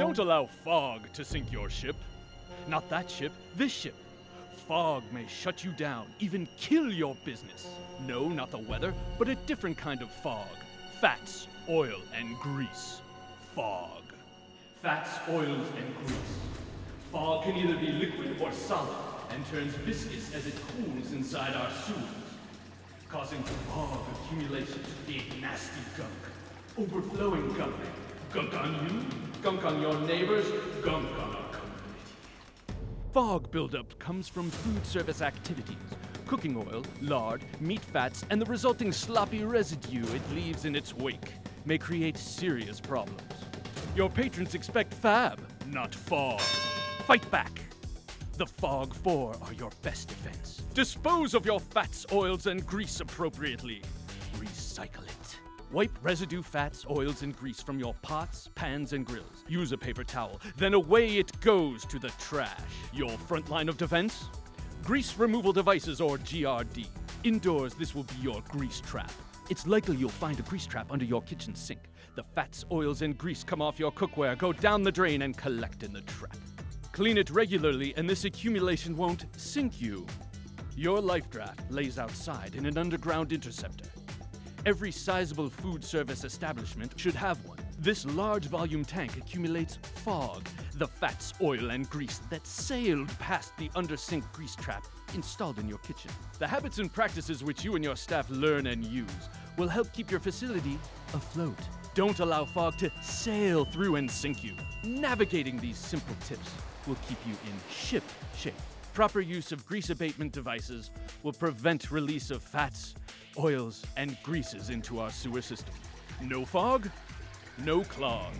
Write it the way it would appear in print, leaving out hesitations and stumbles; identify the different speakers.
Speaker 1: Don't allow fog to sink your ship. Not that ship, this ship. Fog may shut you down, even kill your business. No, not the weather, but a different kind of fog. Fats, oil, and grease. Fog. Fats, oils, and grease. Fog can either be liquid or solid, and turns viscous as it cools inside our sewers, causing fog accumulation to create nasty gunk. Overflowing gunk. Gunk on you, gunk on your neighbors, gunk on our community. Fog buildup comes from food service activities. Cooking oil, lard, meat fats, and the resulting sloppy residue it leaves in its wake may create serious problems. Your patrons expect fab, not fog. Fight back. The Fog 4 are your best defense. Dispose of your fats, oils, and grease appropriately. Recycle it. Wipe residue fats, oils, and grease from your pots, pans, and grills. Use a paper towel, then away it goes to the trash. Your front line of defense? Grease removal devices, or GRD. Indoors, this will be your grease trap. It's likely you'll find a grease trap under your kitchen sink. The fats, oils, and grease come off your cookware, go down the drain, and collect in the trap. Clean it regularly, and this accumulation won't sink you. Your life draft lays outside in an underground interceptor. Every sizable food service establishment should have one. This large volume tank accumulates fog, the fats, oil, and grease that sailed past the under-sink grease trap installed in your kitchen. The habits and practices which you and your staff learn and use will help keep your facility afloat. Don't allow fog to sail through and sink you. Navigating these simple tips will keep you in ship shape. Proper use of grease abatement devices will prevent release of fats, oils, and greases into our sewer system. No fog, no clog.